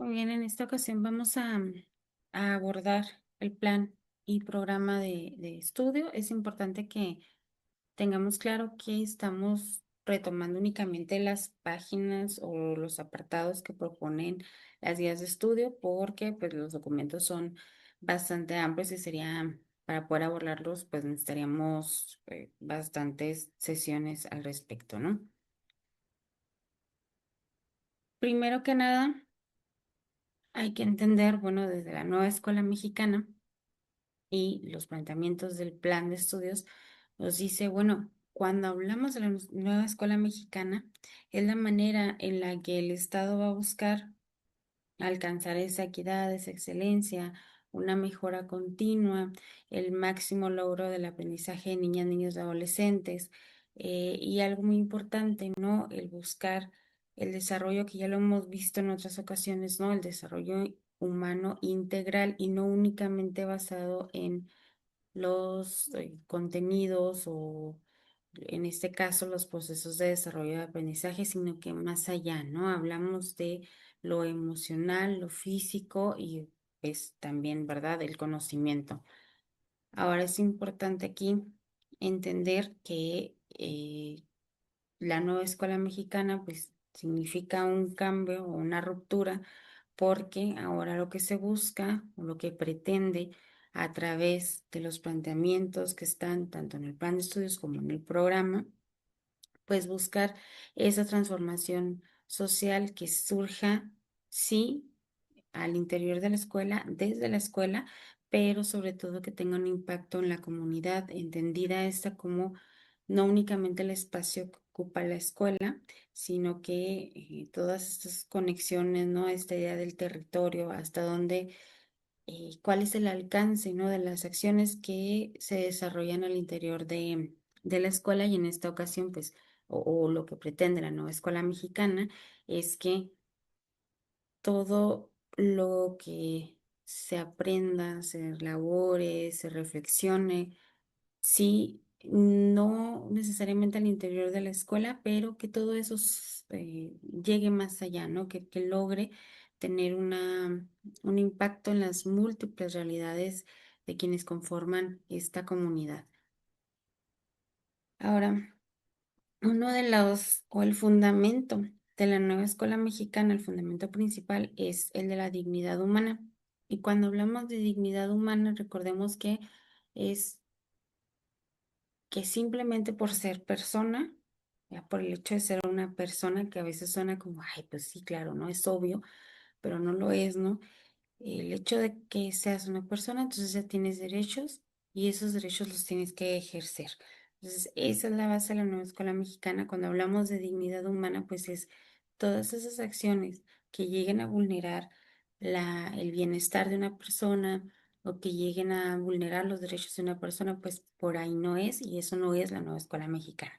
Muy bien, en esta ocasión vamos a abordar el plan y programa de estudio. Es importante que tengamos claro que estamos retomando únicamente las páginas o los apartados que proponen las guías de estudio porque pues, los documentos son bastante amplios y sería, para poder abordarlos, pues necesitaríamos bastantes sesiones al respecto, ¿no? Primero que nada, hay que entender, bueno, desde la nueva escuela mexicana, y los planteamientos del plan de estudios, nos dice, bueno, cuando hablamos de la nueva escuela mexicana, es la manera en la que el Estado va a buscar alcanzar esa equidad, esa excelencia, una mejora continua, el máximo logro del aprendizaje de niñas, niños y adolescentes. Y algo muy importante, ¿no? El buscar el desarrollo, que ya lo hemos visto en otras ocasiones, ¿no? El desarrollo humano integral y no únicamente basado en los contenidos o en este caso los procesos de desarrollo de aprendizaje, sino que más allá, ¿no? Hablamos de lo emocional, lo físico y pues también, ¿verdad? El conocimiento. Ahora es importante aquí entender que la nueva escuela mexicana pues significa un cambio o una ruptura porque ahora lo que se busca o lo que pretende a través de los planteamientos que están tanto en el plan de estudios como en el programa, pues buscar esa transformación social que surja, sí, al interior de la escuela, desde la escuela, pero sobre todo que tenga un impacto en la comunidad, entendida esta como no únicamente el espacio que ocupa la escuela, sino que todas estas conexiones, ¿no? Esta idea del territorio, hasta dónde, cuál es el alcance, ¿no? De las acciones que se desarrollan al interior de la escuela y en esta ocasión, pues, o lo que pretende la nueva escuela mexicana es que todo lo que se aprenda, se elabore, se reflexione, sí, no necesariamente al interior de la escuela, pero que todo eso llegue más allá, ¿no? Que logre tener un impacto en las múltiples realidades de quienes conforman esta comunidad. Ahora, uno de los, o el fundamento de la nueva escuela mexicana, el fundamento principal es el de la dignidad humana. Y cuando hablamos de dignidad humana, recordemos que es que simplemente por ser persona, ya por el hecho de ser una persona, que a veces suena como, ay, pues sí, claro, ¿no? Es obvio, pero no lo es, ¿no? El hecho de que seas una persona, entonces ya tienes derechos y esos derechos los tienes que ejercer. Entonces, esa es la base de la nueva escuela mexicana. Cuando hablamos de dignidad humana, pues es todas esas acciones que lleguen a vulnerar el bienestar de una persona o que lleguen a vulnerar los derechos de una persona, pues por ahí no es y eso no es la nueva escuela mexicana.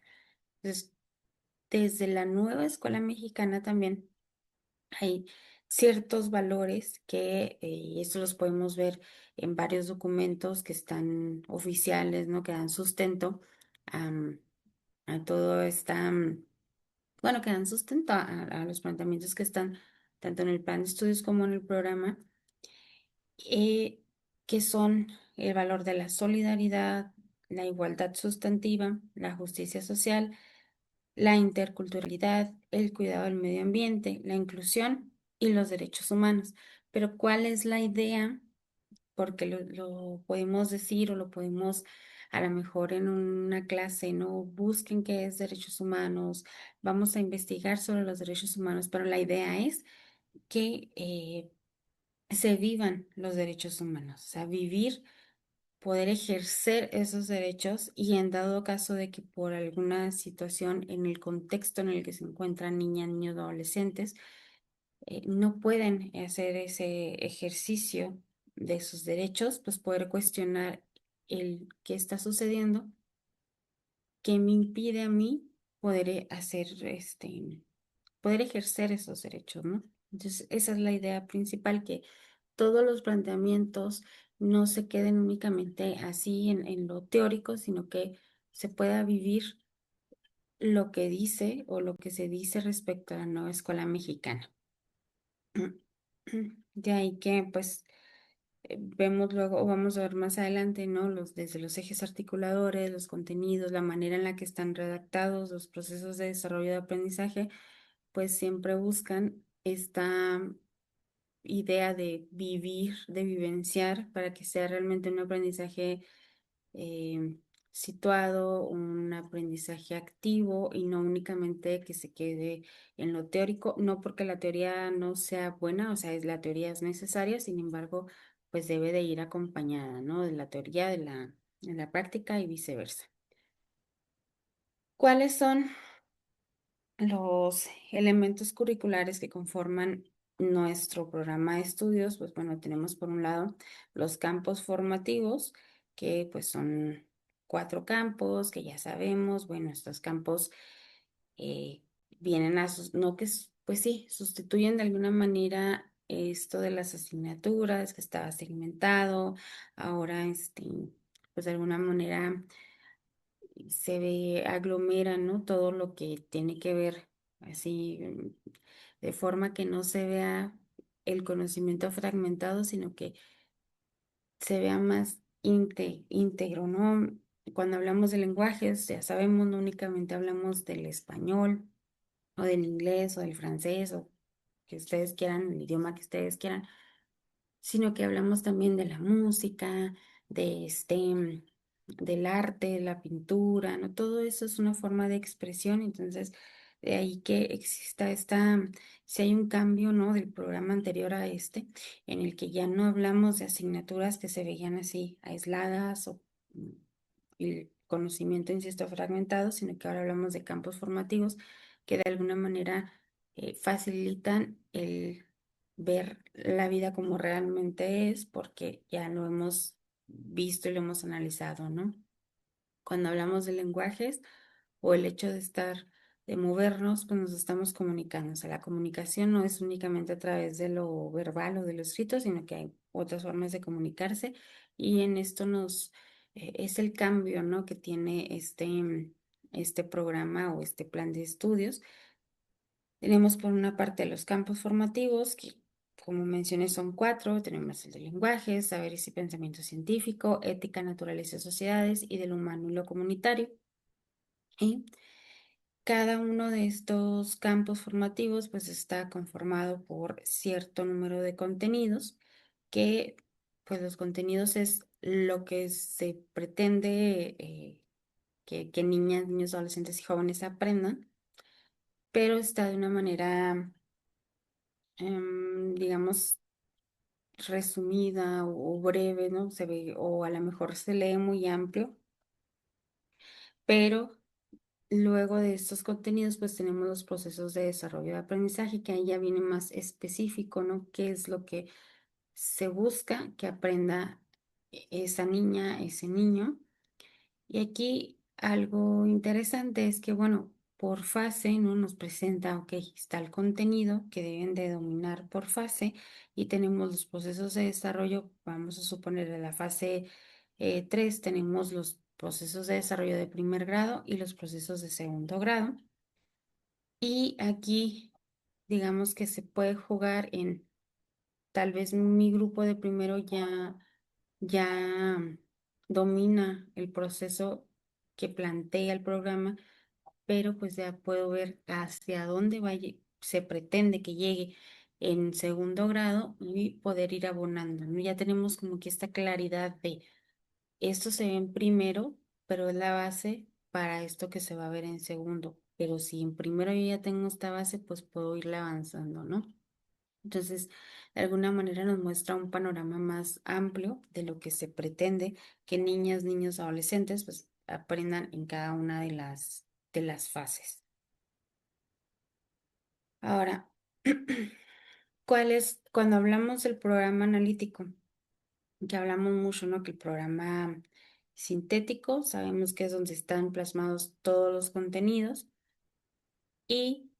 Entonces, desde la nueva escuela mexicana también hay ciertos valores que, y esto los podemos ver en varios documentos que están oficiales, ¿no? Que dan sustento am, a todo esta, bueno, que dan sustento a los planteamientos que están tanto en el plan de estudios como en el programa, eh, que son el valor de la solidaridad, la igualdad sustantiva, la justicia social, la interculturalidad, el cuidado del medio ambiente, la inclusión y los derechos humanos. Pero ¿cuál es la idea? Porque lo podemos decir o lo podemos a lo mejor en una clase, ¿no? Busquen qué es derechos humanos, vamos a investigar sobre los derechos humanos, pero la idea es que se vivan los derechos humanos, o sea, vivir, poder ejercer esos derechos y en dado caso de que por alguna situación en el contexto en el que se encuentran niñas, niños, adolescentes, no pueden hacer ese ejercicio de sus derechos, pues poder cuestionar el qué está sucediendo, qué me impide a mí poder hacer poder ejercer esos derechos, ¿no? Entonces, esa es la idea principal, que todos los planteamientos no se queden únicamente así en lo teórico, sino que se pueda vivir lo que dice o lo que se dice respecto a la nueva escuela mexicana. De ahí que, pues, vemos luego, o vamos a ver más adelante, ¿no? Desde los ejes articuladores, los contenidos, la manera en la que están redactados, los procesos de desarrollo de aprendizaje, pues siempre buscan esta idea de vivir, de vivenciar, para que sea realmente un aprendizaje eh, situado, un aprendizaje activo y no únicamente que se quede en lo teórico, no porque la teoría no sea buena, o sea, la teoría es necesaria, sin embargo, pues debe de ir acompañada, ¿no? De la teoría, de la práctica y viceversa. ¿Cuáles son los elementos curriculares que conforman nuestro programa de estudios? Pues bueno, tenemos por un lado los campos formativos, que pues son 4 campos que ya sabemos. Bueno, estos campos eh, vienen a, no que, pues sí, sustituyen de alguna manera esto de las asignaturas que estaba segmentado. Ahora, pues de alguna manera se ve, aglomera, ¿no? Todo lo que tiene que ver así, de forma que no se vea el conocimiento fragmentado, sino que se vea más íntegro, ¿no? Cuando hablamos de lenguajes, ya sabemos, no únicamente hablamos del español o del inglés o del francés o que ustedes quieran, el idioma que ustedes quieran, sino que hablamos también de la música, de del arte, la pintura, ¿no? Todo eso es una forma de expresión. Entonces, de ahí que exista si hay un cambio, ¿no? Del programa anterior a este, en el que ya no hablamos de asignaturas que se veían así aisladas o mm, el conocimiento, insisto, fragmentado, sino que ahora hablamos de campos formativos que de alguna manera facilitan el ver la vida como realmente es, porque ya lo hemos visto y lo hemos analizado, ¿no? Cuando hablamos de lenguajes o el hecho de de movernos, pues nos estamos comunicando. O sea, la comunicación no es únicamente a través de lo verbal o de lo escrito, sino que hay otras formas de comunicarse y en esto es el cambio, ¿no? Que tiene este programa o este plan de estudios. Tenemos por una parte los campos formativos, que como mencioné son 4. Tenemos el de lenguajes, saberes y pensamiento científico, ética, naturaleza y sociedades y del humano y lo comunitario. Y cada uno de estos campos formativos pues está conformado por cierto número de contenidos, que pues los contenidos es lo que se pretende que niñas, niños, adolescentes y jóvenes aprendan, pero está de una manera digamos, resumida o breve, ¿no? Se ve, o a lo mejor se lee muy amplio, pero luego de estos contenidos, pues tenemos los procesos de desarrollo de aprendizaje, que ahí ya viene más específico, ¿no? ¿Qué es lo que se busca que aprenda esa niña, ese niño? Y aquí algo interesante es que, bueno, por fase, ¿no? Nos presenta, ok, está el contenido que deben de dominar por fase y tenemos los procesos de desarrollo. Vamos a suponer en la fase 3 tenemos los procesos de desarrollo de primer grado y los procesos de segundo grado. Y aquí, digamos que se puede jugar en, tal vez mi grupo de primero ya domina el proceso que plantea el programa, pero pues ya puedo ver hacia dónde se pretende que llegue en segundo grado y poder ir abonando, ¿no? Ya tenemos como que esta claridad de esto se ve en primero, pero es la base para esto que se va a ver en segundo. Pero si en primero yo ya tengo esta base, pues puedo irla avanzando, ¿no? Entonces, de alguna manera nos muestra un panorama más amplio de lo que se pretende que niñas, niños, adolescentes pues aprendan en cada una de las fases. Ahora, cuando hablamos del programa analítico, que hablamos mucho, ¿no? Que el programa sintético, sabemos que es donde están plasmados todos los contenidos y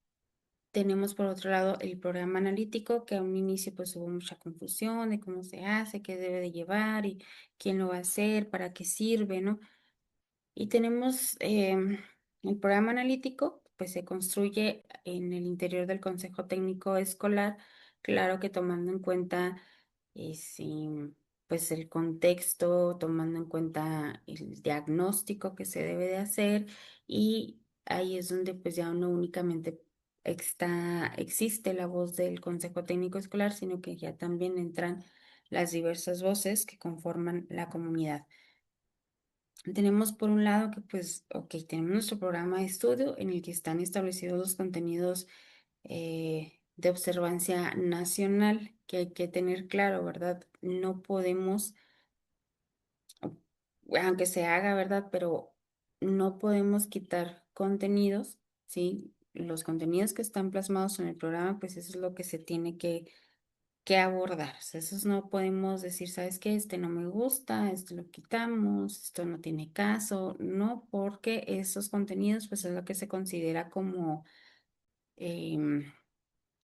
tenemos por otro lado el programa analítico, que a un inicio pues hubo mucha confusión de cómo se hace, qué debe de llevar y quién lo va a hacer, para qué sirve, ¿no? Y tenemos el programa analítico, pues se construye en el interior del Consejo Técnico Escolar Claro que tomando en cuenta sí, pues el contexto, tomando en cuenta el diagnóstico que se debe de hacer y ahí es donde pues ya no únicamente existe la voz del Consejo Técnico Escolar, sino que ya también entran las diversas voces que conforman la comunidad. Tenemos por un lado que pues, ok, tenemos nuestro programa de estudio en el que están establecidos los contenidos de observancia nacional que hay que tener claro, ¿verdad? No podemos, aunque se haga, ¿verdad? Pero no podemos quitar contenidos, ¿sí? Los contenidos que están plasmados en el programa, pues eso es lo que se tiene que abordar. O sea, esos no podemos decir, ¿sabes qué? Este no me gusta, esto lo quitamos, esto no tiene caso, no, porque esos contenidos, pues es lo que se considera como em,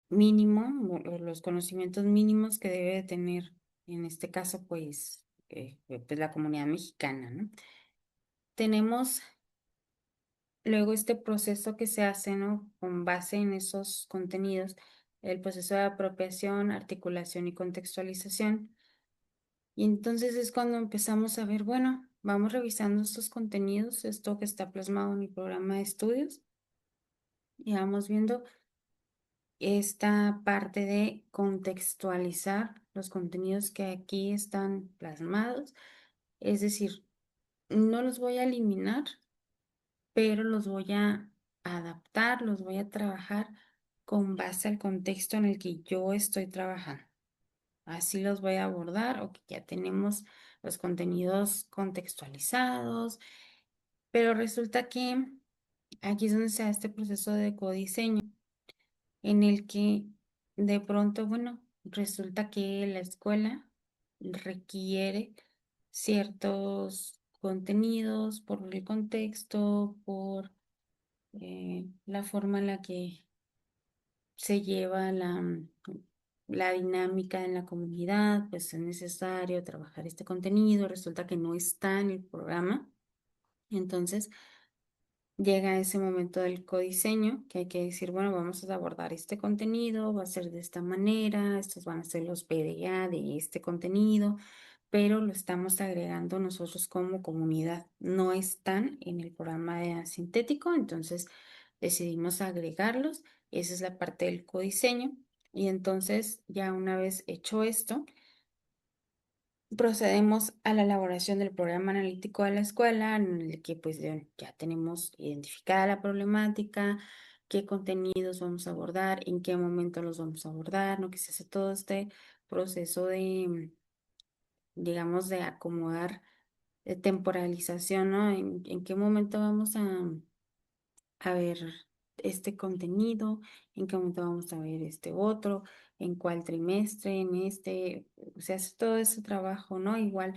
mínimo, o los conocimientos mínimos que debe de tener, en este caso, pues la comunidad mexicana, ¿no? Tenemos luego este proceso que se hace, ¿no? Con base en esos contenidos, el proceso de apropiación, articulación y contextualización. Y entonces es cuando empezamos a ver, bueno, vamos revisando estos contenidos, esto que está plasmado en el programa de estudios, y vamos viendo esta parte de contextualizar los contenidos que aquí están plasmados. Es decir, no los voy a eliminar, pero los voy a adaptar, los voy a trabajar con base al contexto en el que yo estoy trabajando. Así los voy a abordar, o que ya tenemos los contenidos contextualizados, pero resulta que aquí es donde se da este proceso de codiseño en el que de pronto, bueno, resulta que la escuela requiere ciertos contenidos por el contexto, por la forma en la que se lleva la dinámica en la comunidad, pues es necesario trabajar este contenido, resulta que no está en el programa. Entonces, llega ese momento del codiseño que hay que decir, bueno, vamos a abordar este contenido, va a ser de esta manera, estos van a ser los PDA de este contenido, pero lo estamos agregando nosotros como comunidad. No están en el programa de sintético, entonces decidimos agregarlos. Esa es la parte del codiseño. Y entonces, ya una vez hecho esto, procedemos a la elaboración del programa analítico de la escuela, en el que pues ya tenemos identificada la problemática, qué contenidos vamos a abordar, en qué momento los vamos a abordar, ¿no? Que se hace todo este proceso de, digamos, de acomodar, temporalización, ¿no? En qué momento vamos a ver este contenido, en qué momento vamos a ver este otro, en cuál trimestre, en este, o sea, hace todo ese trabajo, ¿no? Igual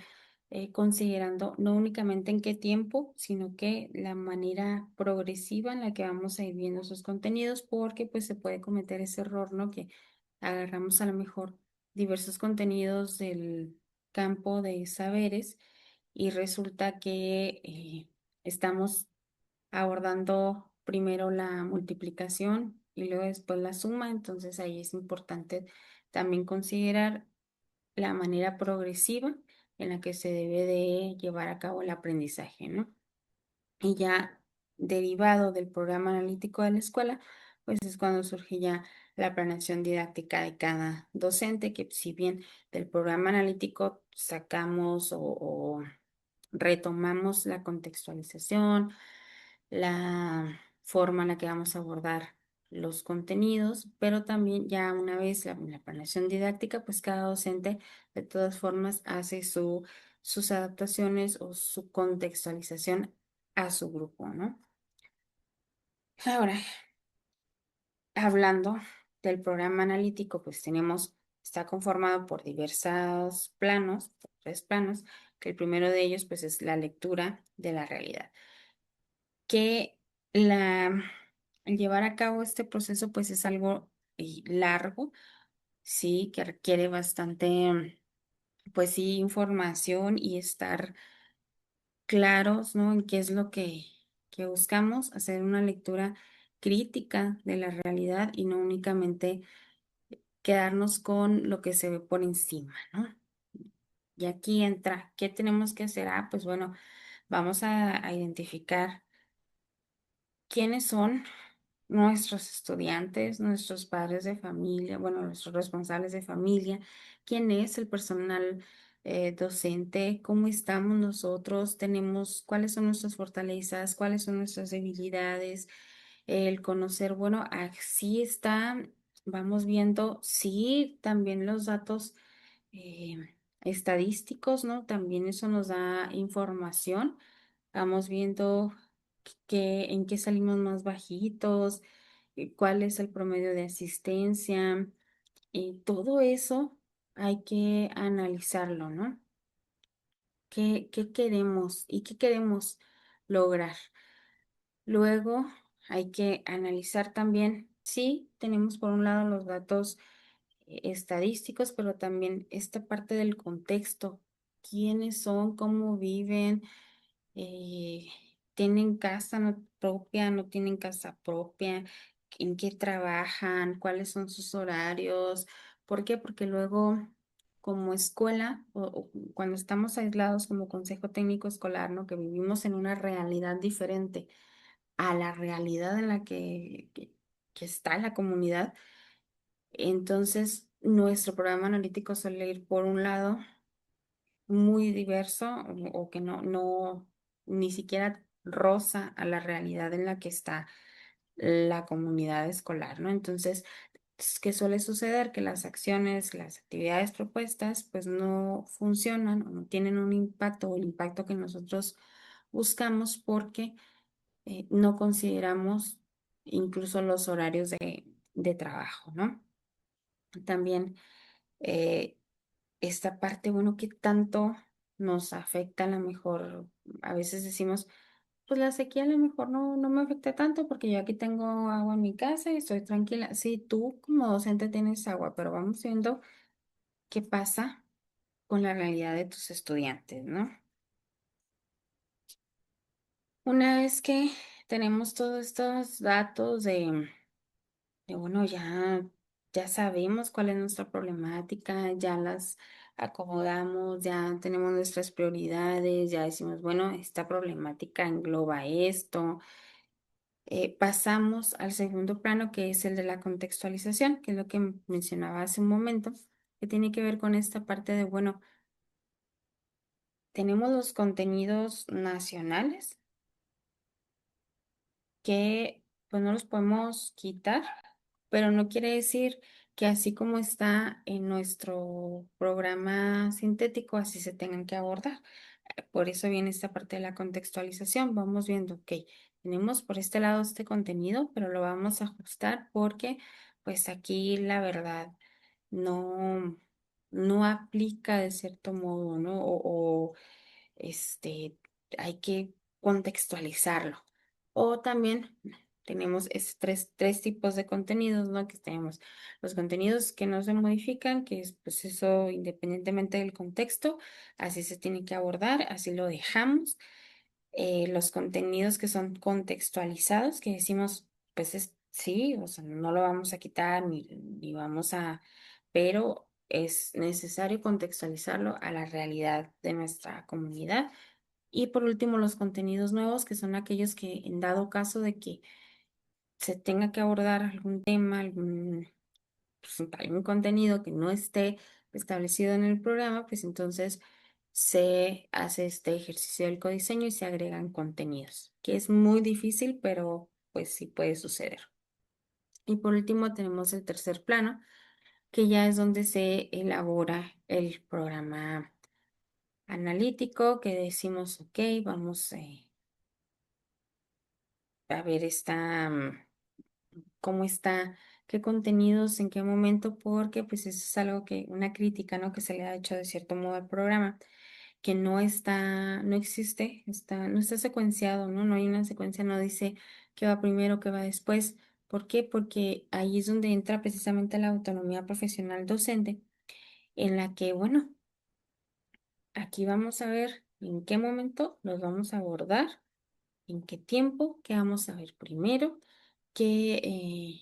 considerando no únicamente en qué tiempo, sino que la manera progresiva en la que vamos a ir viendo esos contenidos, porque pues se puede cometer ese error, ¿no? Que agarramos a lo mejor diversos contenidos del campo de saberes y resulta que estamos abordando primero la multiplicación y luego después la suma. Entonces ahí es importante también considerar la manera progresiva en la que se debe de llevar a cabo el aprendizaje, ¿no? Y ya derivado del programa analítico de la escuela, pues es cuando surge ya la planeación didáctica de cada docente, que si bien del programa analítico sacamos o retomamos la contextualización, la forma en la que vamos a abordar los contenidos, pero también ya una vez la planeación didáctica, pues cada docente de todas formas hace sus adaptaciones o su contextualización a su grupo, ¿no? Ahora, hablando del programa analítico, pues está conformado por diversos planos, por 3 planos, que el primero de ellos, pues es la lectura de la realidad, que la el llevar a cabo este proceso pues es algo largo, sí, que requiere bastante, pues sí, información y estar claros, ¿no? En qué es lo que buscamos, hacer una lectura crítica de la realidad y no únicamente quedarnos con lo que se ve por encima, ¿no? Y aquí entra, ¿qué tenemos que hacer? Ah, pues bueno, vamos a identificar quiénes son nuestros estudiantes, nuestros padres de familia, bueno, nuestros responsables de familia, quién es el personal docente, cómo estamos nosotros, tenemos, cuáles son nuestras fortalezas, cuáles son nuestras debilidades, el conocer, bueno, así está, vamos viendo, sí, también los datos estadísticos, ¿no? También eso nos da información. Vamos viendo en qué salimos más bajitos, cuál es el promedio de asistencia, y todo eso hay que analizarlo, ¿no? ¿Qué queremos y qué queremos lograr? Luego hay que analizar también, sí, tenemos por un lado los datos estadísticos, pero también esta parte del contexto, quiénes son, cómo viven, eh, tienen casa propia, no tienen casa propia, en qué trabajan, cuáles son sus horarios. ¿Por qué? Porque luego, como escuela, o cuando estamos aislados como consejo técnico escolar, ¿no? Que vivimos en una realidad diferente a la realidad en la que está la comunidad, entonces nuestro programa analítico suele ir por un lado muy diverso o que ni siquiera roza a la realidad en la que está la comunidad escolar, ¿no? Entonces, ¿qué suele suceder? Que las acciones, las actividades propuestas, pues no funcionan o no tienen un impacto o el impacto que nosotros buscamos porque no consideramos incluso los horarios de trabajo, ¿no? También eh, esta parte, bueno, que tanto nos afecta, a lo mejor, a veces decimos, pues la sequía a lo mejor no me afecta tanto porque yo aquí tengo agua en mi casa y estoy tranquila. Sí, tú como docente tienes agua, pero vamos viendo qué pasa con la realidad de tus estudiantes, ¿no? Una vez que tenemos todos estos datos bueno, ya sabemos cuál es nuestra problemática, ya las acomodamos, ya tenemos nuestras prioridades, ya decimos, bueno, esta problemática engloba esto. Pasamos al segundo plano, que es el de la contextualización, que es lo que mencionaba hace un momento, que tiene que ver con esta parte de, bueno, tenemos los contenidos nacionales que pues no los podemos quitar, pero no quiere decir que así como está en nuestro programa sintético, así se tengan que abordar. Por eso viene esta parte de la contextualización. Vamos viendo, ok, tenemos por este lado este contenido, pero lo vamos a ajustar porque pues aquí la verdad no, no aplica de cierto modo, ¿no? Este, hay que contextualizarlo. O también tenemos tres tipos de contenidos, ¿no? Que tenemos los contenidos que no se modifican, que es pues eso independientemente del contexto, así se tiene que abordar, así lo dejamos. Los contenidos que son contextualizados, que decimos, pues sí, o sea, no lo vamos a quitar ni vamos pero es necesario contextualizarlo a la realidad de nuestra comunidad. Y por último, los contenidos nuevos, que son aquellos que en dado caso de que se tenga que abordar algún tema, algún contenido que no esté establecido en el programa, pues entonces se hace este ejercicio del codiseño y se agregan contenidos, que es muy difícil, pero pues sí puede suceder. Y por último tenemos el tercer plano, que ya es donde se elabora el programa analítico, que decimos, ok, vamos a ver cómo está, qué contenidos, en qué momento, porque pues eso es algo una crítica, ¿no? Que se le ha hecho de cierto modo al programa, que no existe, no está secuenciado, ¿no? No hay una secuencia, no dice qué va primero, qué va después. ¿Por qué? Porque ahí es donde entra precisamente la autonomía profesional docente, en la que, bueno, aquí vamos a ver en qué momento los vamos a abordar, en qué tiempo, qué vamos a ver primero, qué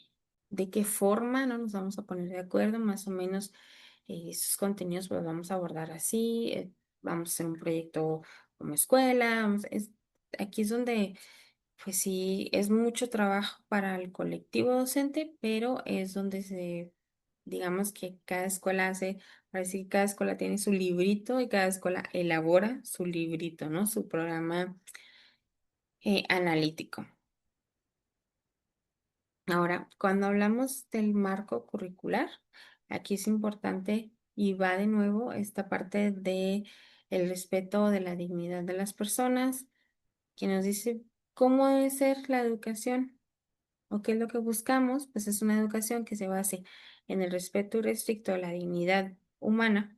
de qué forma, ¿no? Nos vamos a poner de acuerdo, más o menos esos contenidos pues vamos a abordar así, vamos a hacer un proyecto como escuela, aquí es donde pues sí, es mucho trabajo para el colectivo docente, pero es donde digamos que cada escuela hace, parece que cada escuela tiene su librito y cada escuela elabora su librito, ¿no? Su programa analítico. Ahora, cuando hablamos del marco curricular, aquí es importante y va de nuevo esta parte de el respeto de la dignidad de las personas, que nos dice cómo debe ser la educación o qué es lo que buscamos, pues es una educación que se base en el respeto irrestricto a la dignidad humana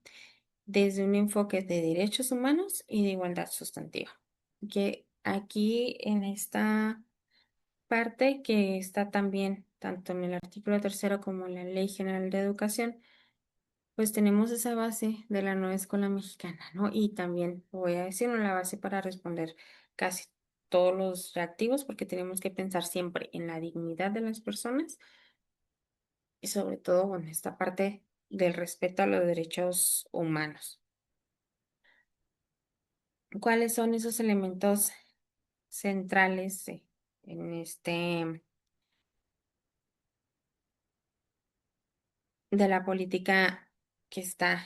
desde un enfoque de derechos humanos y de igualdad sustantiva. Que aquí en esta parte que está también tanto en el artículo tercero como en la Ley General de Educación, pues tenemos esa base de la nueva escuela mexicana, ¿no? Y también voy a decir una base para responder casi todos los reactivos, porque tenemos que pensar siempre en la dignidad de las personas y sobre todo, bueno, esta parte del respeto a los derechos humanos. ¿Cuáles son esos elementos centrales en de la política que está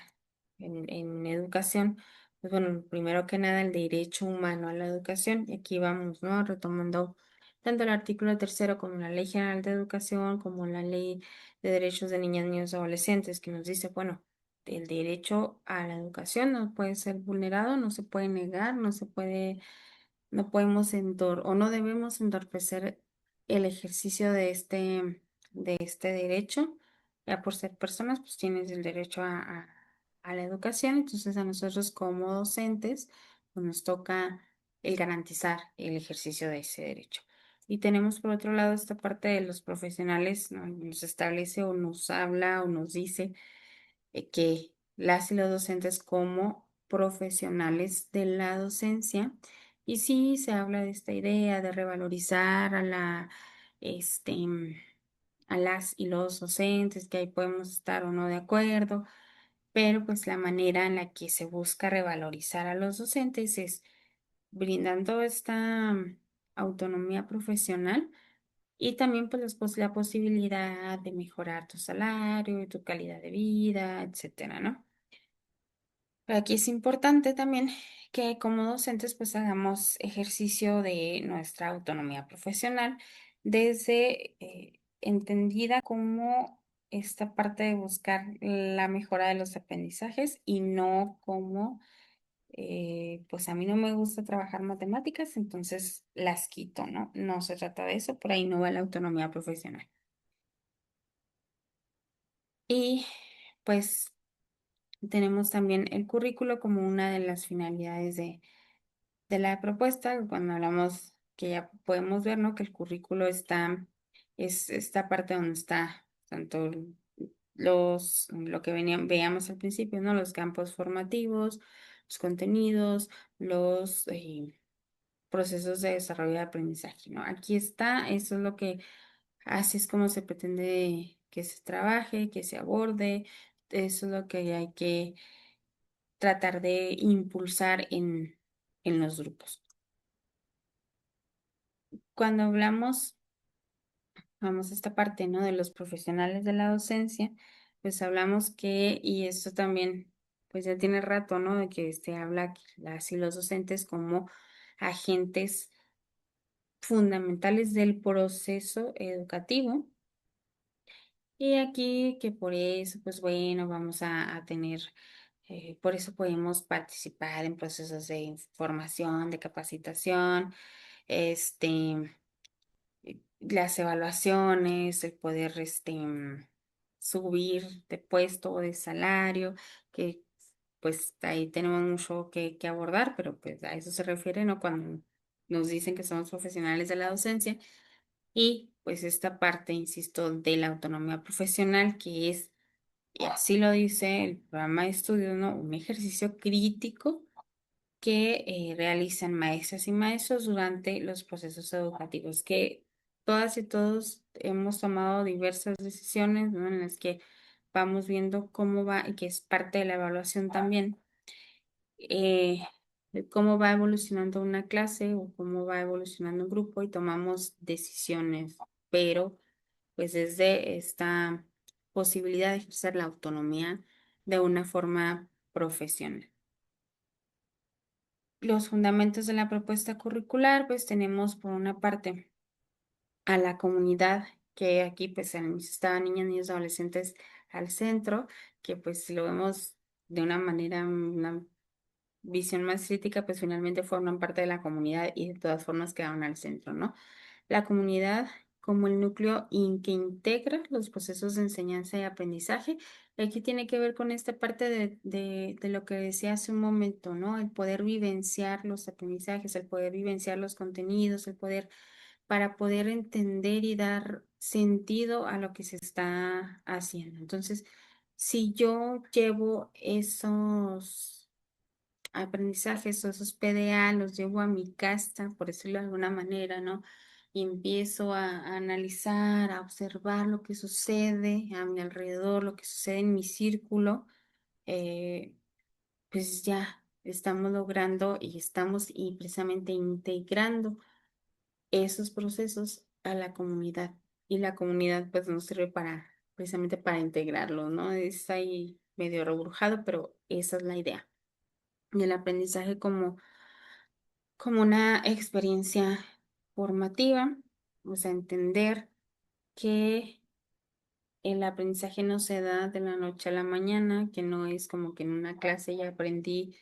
en educación? Pues bueno, primero que nada, el derecho humano a la educación. Y aquí vamos, ¿no? Retomando tanto el artículo tercero como la Ley General de Educación, como la Ley de Derechos de Niñas, Niños y Adolescentes, que nos dice, bueno, el derecho a la educación no puede ser vulnerado, no se puede negar, no podemos o no debemos entorpecer el ejercicio de este derecho. Ya por ser personas, pues tienes el derecho a la educación. Entonces a nosotros como docentes, pues nos toca el garantizar el ejercicio de ese derecho. Y tenemos por otro lado esta parte de los profesionales, ¿no? Nos establece o nos habla o nos dice que las y los docentes como profesionales de la docencia. Y sí, se habla de esta idea de revalorizar a las y los docentes, que ahí podemos estar o no de acuerdo, pero pues la manera en la que se busca revalorizar a los docentes es brindando esta autonomía profesional y también pues la posibilidad de mejorar tu salario y tu calidad de vida, etcétera, ¿no? Pero aquí es importante también que como docentes pues hagamos ejercicio de nuestra autonomía profesional desde entendida como esta parte de buscar la mejora de los aprendizajes y no como pues a mí no me gusta trabajar matemáticas, entonces las quito, ¿no? No se trata de eso, por ahí no va la autonomía profesional. Y pues tenemos también el currículo como una de las finalidades de la propuesta, cuando hablamos que ya podemos ver, ¿no? Que el currículo es esta parte donde está tanto lo que veíamos al principio, ¿no? Los campos formativos, los contenidos, los procesos de desarrollo de aprendizaje, ¿no? Aquí está, eso es lo que así es como se pretende que se trabaje, que se aborde, eso es lo que hay que tratar de impulsar en los grupos. Cuando hablamos, vamos a esta parte, ¿no? De los profesionales de la docencia, pues hablamos y esto también, pues ya tiene rato, ¿no? De que se habla que las y los docentes como agentes fundamentales del proceso educativo. Y aquí que por eso, pues bueno, vamos a tener, por eso podemos participar en procesos de formación, de capacitación, este las evaluaciones, el poder subir de puesto o de salario, que pues ahí tenemos mucho que abordar, pero pues a eso se refiere, ¿no? Cuando nos dicen que somos profesionales de la docencia y pues esta parte, insisto, de la autonomía profesional, que es, y así lo dice el programa de estudios, ¿no? Un ejercicio crítico que realizan maestras y maestros durante los procesos educativos, que todas y todos hemos tomado diversas decisiones, ¿no? En las que vamos viendo cómo va, y que es parte de la evaluación también, eh, de cómo va evolucionando una clase o cómo va evolucionando un grupo y tomamos decisiones, pero pues desde esta posibilidad de ejercer la autonomía de una forma profesional. Los fundamentos de la propuesta curricular, pues tenemos por una parte a la comunidad, que aquí pues está niñas, niños, adolescentes al centro, que pues si lo vemos de una manera, una visión más crítica, pues finalmente forman parte de la comunidad y de todas formas quedaron al centro, ¿no? La comunidad como el núcleo que integra los procesos de enseñanza y aprendizaje. Y aquí tiene que ver con esta parte de lo que decía hace un momento, ¿no? El poder vivenciar los aprendizajes, el poder vivenciar los contenidos, el poder, para poder entender y dar sentido a lo que se está haciendo. Entonces, si yo llevo esos aprendizajes o esos PDA, los llevo a mi casa, por decirlo de alguna manera, ¿no? Y empiezo a analizar, a observar lo que sucede a mi alrededor, lo que sucede en mi círculo, eh, pues ya estamos logrando y estamos y precisamente integrando esos procesos a la comunidad. Y la comunidad pues nos sirve para, precisamente para integrarlo, ¿no? Es ahí medio reburjado, pero esa es la idea. Y el aprendizaje como una experiencia formativa, o sea, entender que el aprendizaje no se da de la noche a la mañana, que no es como que en una clase ya aprendí,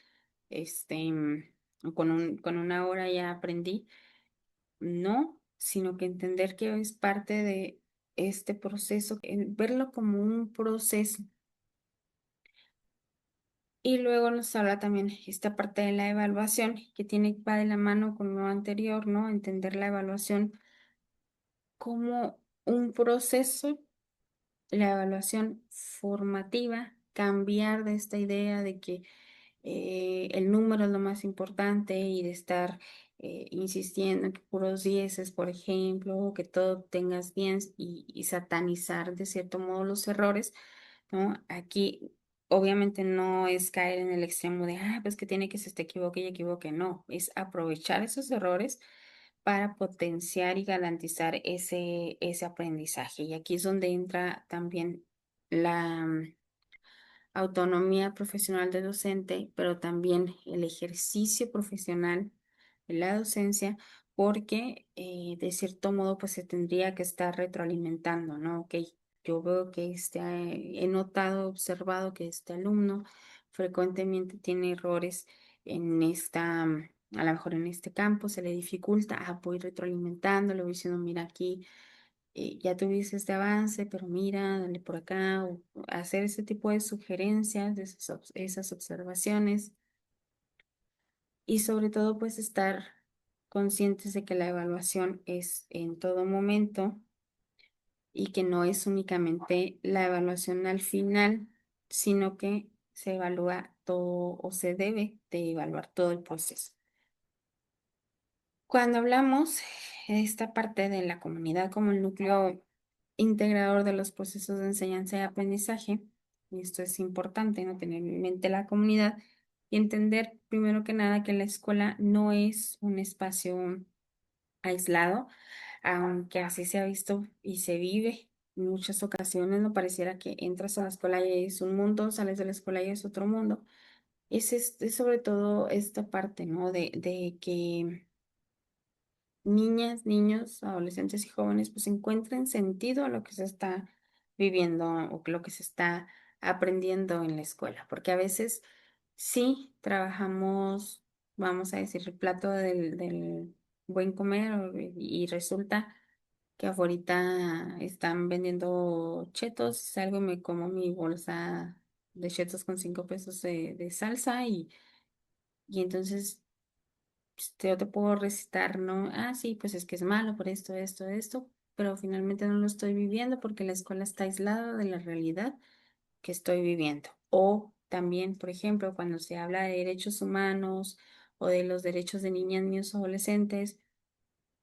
con una hora ya aprendí, no, sino que entender que es parte de este proceso, verlo como un proceso. Y luego nos habla también esta parte de la evaluación, que va de la mano con lo anterior, ¿no? Entender la evaluación como un proceso, la evaluación formativa, cambiar de esta idea de que el número es lo más importante y de estar insistiendo en que puros dieces, por ejemplo, o que todo tengas bien y satanizar de cierto modo los errores, ¿no? Aquí obviamente no es caer en el extremo de, ah, pues que tiene que se te equivoque y equivoque, no, es aprovechar esos errores para potenciar y garantizar ese aprendizaje. Y aquí es donde entra también la autonomía profesional del docente, pero también el ejercicio profesional de la docencia, porque de cierto modo pues se tendría que estar retroalimentando, ¿no? Ok, yo veo que he notado, observado que este alumno frecuentemente tiene errores en a lo mejor en este campo, se le dificulta, voy retroalimentando, le voy diciendo, mira aquí ya tuviste este avance, pero mira, dale por acá, o hacer ese tipo de sugerencias, de esas observaciones y sobre todo pues estar conscientes de que la evaluación es en todo momento y que no es únicamente la evaluación al final, sino que se evalúa todo o se debe de evaluar todo el proceso. Cuando hablamos de esta parte de la comunidad como el núcleo integrador de los procesos de enseñanza y aprendizaje, y esto es importante, ¿no? Tener en mente la comunidad y entender primero que nada que la escuela no es un espacio aislado, aunque así se ha visto y se vive en muchas ocasiones, no pareciera que entras a la escuela y es un mundo, sales de la escuela y es otro mundo. Es sobre todo esta parte, ¿no? De que niñas, niños, adolescentes y jóvenes pues encuentren sentido a lo que se está viviendo o lo que se está aprendiendo en la escuela, porque a veces sí trabajamos, vamos a decir, el plato del buen comer y resulta que afuera están vendiendo chetos, salgo y me como mi bolsa de chetos con 5 pesos de salsa y entonces yo te puedo recitar, ¿no? Ah, sí, pues es que es malo por esto, esto, esto, pero finalmente no lo estoy viviendo porque la escuela está aislada de la realidad que estoy viviendo. O también, por ejemplo, cuando se habla de derechos humanos o de los derechos de niñas, niños, adolescentes,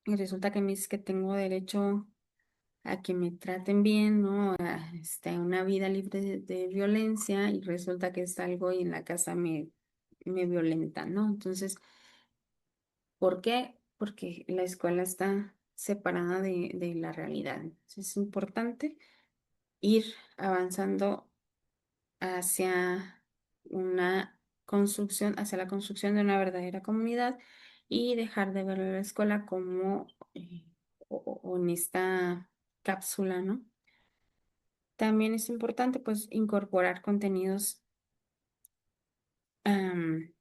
y resulta que me dices que tengo derecho a que me traten bien, ¿no? A una vida libre de violencia y resulta que salgo y en la casa me violentan, ¿no? Entonces, ¿por qué? Porque la escuela está separada de la realidad. Entonces, es importante ir avanzando hacia una construcción, hacia la construcción de una verdadera comunidad y dejar de ver a la escuela como o en esta cápsula, ¿no? También es importante pues incorporar contenidos am,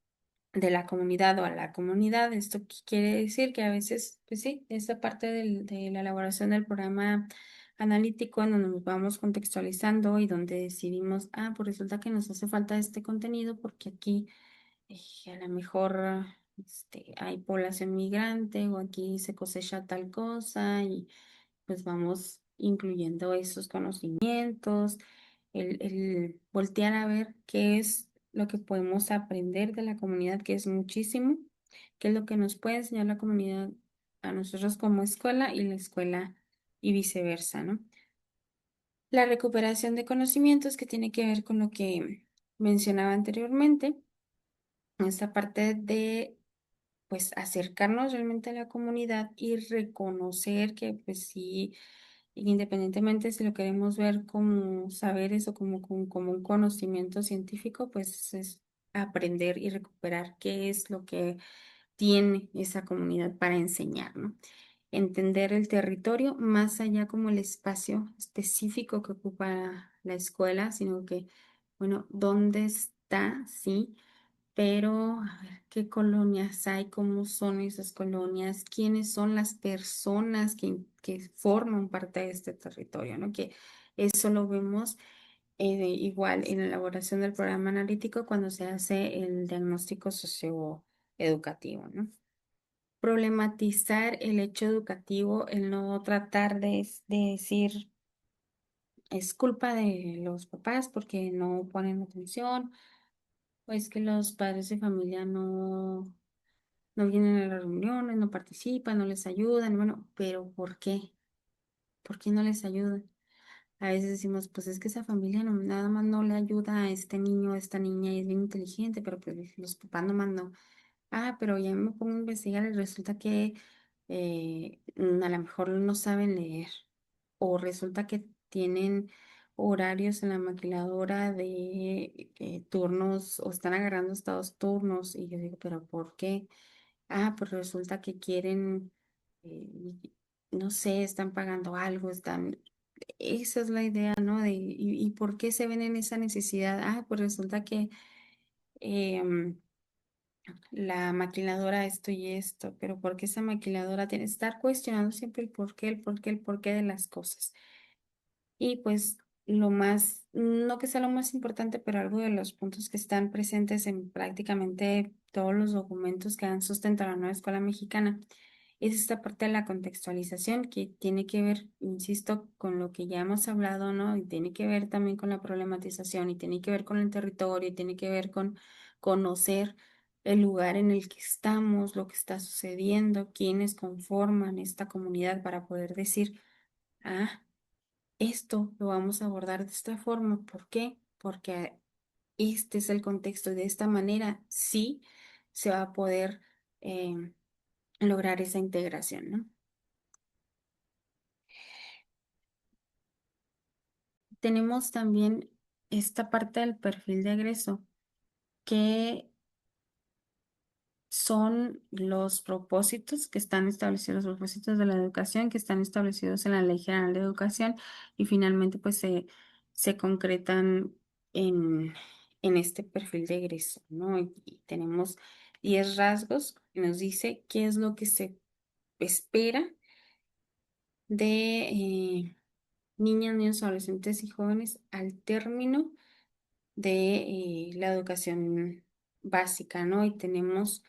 de la comunidad o a la comunidad. Esto quiere decir que a veces, pues sí, esta parte de la elaboración del programa analítico en donde nos vamos contextualizando y donde decidimos, pues resulta que nos hace falta este contenido porque aquí a lo mejor hay población migrante o aquí se cosecha tal cosa y pues vamos incluyendo esos conocimientos, el voltear a ver qué es lo que podemos aprender de la comunidad, que es muchísimo, qué es lo que nos puede enseñar la comunidad a nosotros como escuela y la escuela y viceversa, ¿no? La recuperación de conocimientos que tiene que ver con lo que mencionaba anteriormente, esta parte de pues acercarnos realmente a la comunidad y reconocer que pues sí, independientemente si lo queremos ver como saberes o como un conocimiento científico, pues es aprender y recuperar qué es lo que tiene esa comunidad para enseñar, ¿no? Entender el territorio más allá como el espacio específico que ocupa la escuela, sino que, bueno, ¿dónde está? Sí, pero, a ver, ¿qué colonias hay? ¿Cómo son esas colonias? ¿Quiénes son las personas que forman parte de este territorio? ¿No? Que eso lo vemos igual en la elaboración del programa analítico cuando se hace el diagnóstico socioeducativo, ¿no? Problematizar el hecho educativo, el no tratar de decir es culpa de los papás porque no ponen atención, o es que los padres de familia no vienen a las reuniones, no participan, no les ayudan, bueno, pero ¿por qué? ¿Por qué no les ayudan? A veces decimos, pues es que esa familia nada más no le ayuda a este niño, a esta niña y es bien inteligente, pero pues los papás nomás no. Pero ya me pongo a investigar y resulta que a lo mejor no saben leer o resulta que tienen horarios en la maquiladora de turnos o están agarrando estados turnos y yo digo, pero ¿por qué? Pues resulta que quieren, eh, no sé, están pagando algo, esa es la idea, ¿no? ¿Y por qué se ven en esa necesidad? Pues resulta que em, la maquiladora esto y esto, pero ¿por qué esa maquiladora tiene que estar cuestionando siempre el por qué, el por qué, el por qué de las cosas? Y pues lo más, no que sea lo más importante, pero algo de los puntos que están presentes en prácticamente todos los documentos que han sustentado la nueva escuela mexicana es esta parte de la contextualización que tiene que ver, insisto, con lo que ya hemos hablado, ¿no? Y tiene que ver también con la problematización y tiene que ver con el territorio y tiene que ver con conocer el lugar en el que estamos, lo que está sucediendo, quiénes conforman esta comunidad para poder decir, ah, esto lo vamos a abordar de esta forma. ¿Por qué? Porque este es el contexto y de esta manera sí se va a poder lograr esa integración, ¿no? Tenemos también esta parte del perfil de egreso, que son los propósitos que están establecidos, los propósitos de la educación que están establecidos en la Ley General de Educación y finalmente pues se concretan en, en este perfil de egreso, ¿no? Y tenemos 10 rasgos que nos dice qué es lo que se espera de niñas, niños, adolescentes y jóvenes al término de la educación básica, ¿no? Y tenemos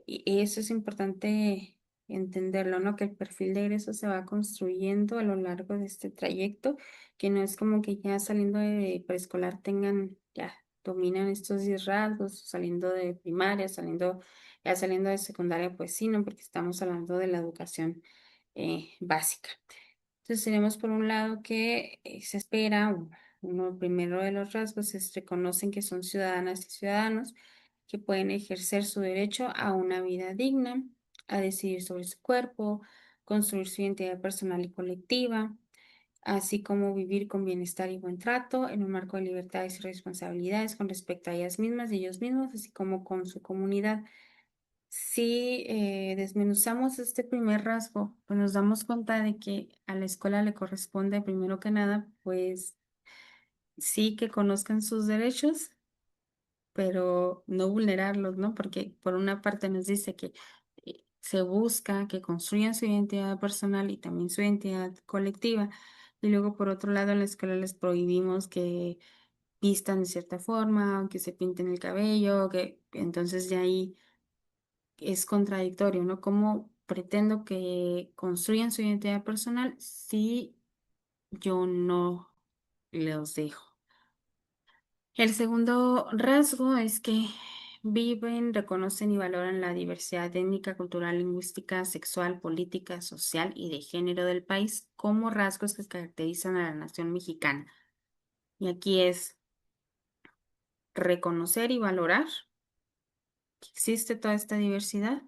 y eso es importante entenderlo, ¿no? Que el perfil de egreso se va construyendo a lo largo de este trayecto, que no es como que ya saliendo de preescolar tengan ya dominan estos 10 rasgos, saliendo de primaria, ya saliendo de secundaria, pues sí, ¿no? Porque estamos hablando de la educación básica. Entonces tenemos por un lado que se espera, uno primero de los rasgos es reconocen que son ciudadanas y ciudadanos que pueden ejercer su derecho a una vida digna, a decidir sobre su cuerpo, construir su identidad personal y colectiva, así como vivir con bienestar y buen trato en un marco de libertades y responsabilidades con respecto a ellas mismas y ellos mismos, así como con su comunidad. Si desmenuzamos este primer rasgo, pues nos damos cuenta de que a la escuela le corresponde, primero que nada, pues sí que conozcan sus derechos, pero no vulnerarlos, ¿no? Porque por una parte nos dice que se busca que construyan su identidad personal y también su identidad colectiva, y luego por otro lado en la escuela les prohibimos que vistan de cierta forma, o que se pinten el cabello, que entonces ya ahí es contradictorio, ¿no? ¿Cómo pretendo que construyan su identidad personal si yo no los dejo? El segundo rasgo es que viven, reconocen y valoran la diversidad étnica, cultural, lingüística, sexual, política, social y de género del país como rasgos que caracterizan a la nación mexicana. Y aquí es reconocer y valorar que existe toda esta diversidad,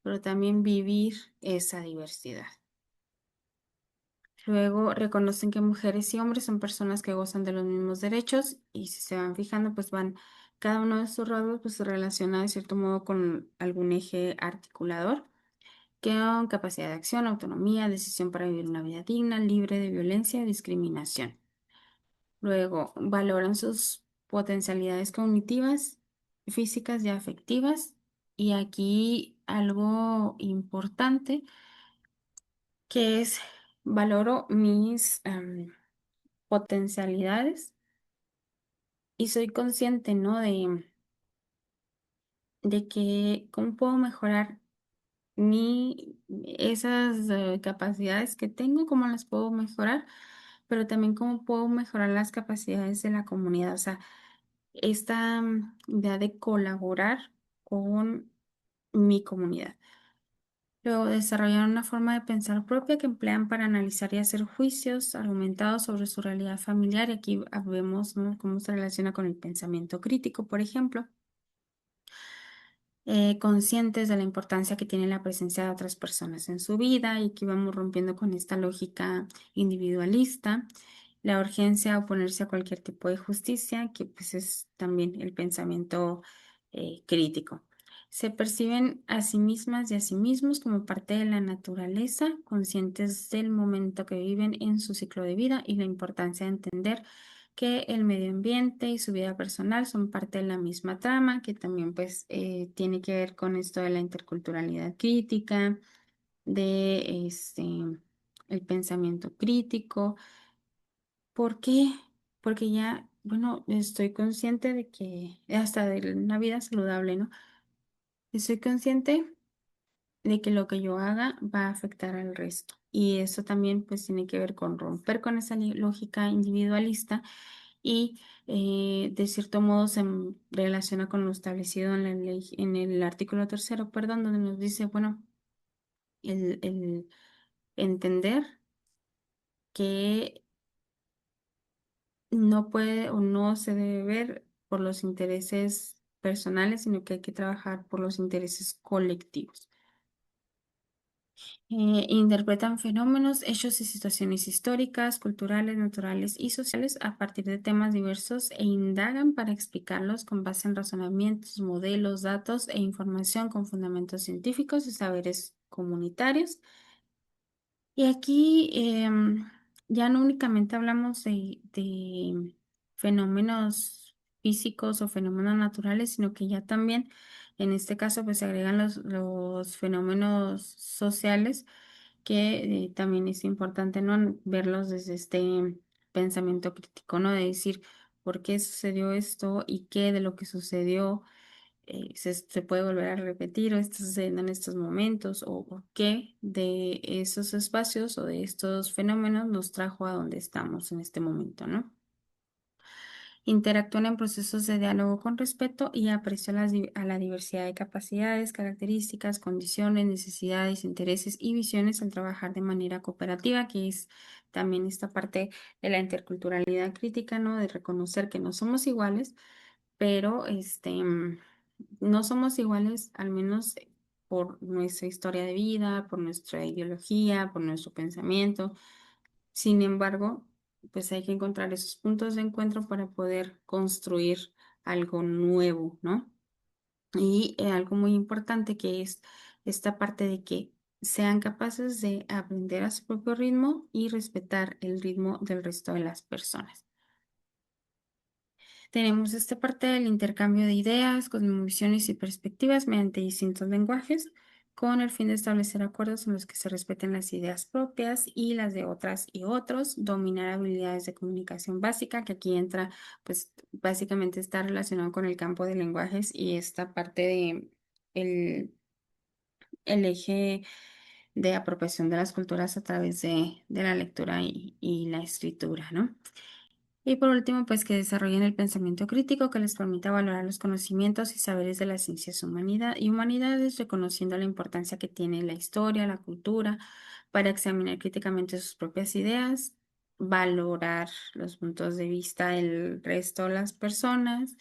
pero también vivir esa diversidad. Luego reconocen que mujeres y hombres son personas que gozan de los mismos derechos y si se van fijando, pues van, cada uno de estos rasgos pues se relaciona de cierto modo con algún eje articulador, que son capacidad de acción, autonomía, decisión para vivir una vida digna, libre de violencia y discriminación. Luego valoran sus potencialidades cognitivas, físicas y afectivas. Y aquí algo importante que es valoro mis potencialidades y soy consciente, ¿no? De que cómo puedo mejorar esas capacidades que tengo, cómo las puedo mejorar, pero también cómo puedo mejorar las capacidades de la comunidad. O sea, esta idea de colaborar con mi comunidad. Luego desarrollaron una forma de pensar propia que emplean para analizar y hacer juicios argumentados sobre su realidad familiar. Y aquí vemos, ¿no?, cómo se relaciona con el pensamiento crítico, por ejemplo, conscientes de la importancia que tiene la presencia de otras personas en su vida y que vamos rompiendo con esta lógica individualista, la urgencia a oponerse a cualquier tipo de justicia, que pues es también el pensamiento crítico. Se perciben a sí mismas y a sí mismos como parte de la naturaleza, conscientes del momento que viven en su ciclo de vida y la importancia de entender que el medio ambiente y su vida personal son parte de la misma trama, que también pues tiene que ver con esto de la interculturalidad crítica, de el pensamiento crítico. ¿Por qué? Porque ya, bueno, estoy consciente de que hasta de una vida saludable, ¿no? Estoy consciente de que lo que yo haga va a afectar al resto. Y eso también pues tiene que ver con romper con esa lógica individualista y de cierto modo relaciona con lo establecido en la ley, en el artículo tercero, perdón, donde nos dice, bueno, el entender que no puede o no se debe ver por los intereses personales, sino que hay que trabajar por los intereses colectivos. Interpretan fenómenos, hechos y situaciones históricas, culturales, naturales y sociales a partir de temas diversos e indagan para explicarlos con base en razonamientos, modelos, datos e información con fundamentos científicos y saberes comunitarios. Y aquí ya no únicamente hablamos de fenómenos físicos o fenómenos naturales, sino que ya también en este caso pues se agregan los fenómenos sociales que también es importante, ¿no?, verlos desde este pensamiento crítico, ¿no? De decir por qué sucedió esto y qué de lo que sucedió se puede volver a repetir o está sucediendo en estos momentos o qué de esos espacios o de estos fenómenos nos trajo a donde estamos en este momento, ¿no? Interactúan en procesos de diálogo con respeto y aprecio a la diversidad de capacidades, características, condiciones, necesidades, intereses y visiones al trabajar de manera cooperativa, que es también esta parte de la interculturalidad crítica, ¿no? De reconocer que no somos iguales, pero no somos iguales al menos por nuestra historia de vida, por nuestra ideología, por nuestro pensamiento. Sin embargo, pues hay que encontrar esos puntos de encuentro para poder construir algo nuevo, ¿no? Y algo muy importante que es esta parte de que sean capaces de aprender a su propio ritmo y respetar el ritmo del resto de las personas. Tenemos esta parte del intercambio de ideas, cosmovisiones y perspectivas mediante distintos lenguajes, con el fin de establecer acuerdos en los que se respeten las ideas propias y las de otras y otros, dominar habilidades de comunicación básica, que aquí entra, pues básicamente está relacionado con el campo de lenguajes y esta parte de el eje de apropiación de las culturas a través de la lectura y la escritura, ¿no? Y por último, pues que desarrollen el pensamiento crítico que les permita valorar los conocimientos y saberes de las ciencias y humanidades, reconociendo la importancia que tiene la historia, la cultura, para examinar críticamente sus propias ideas, valorar los puntos de vista del resto de las personas,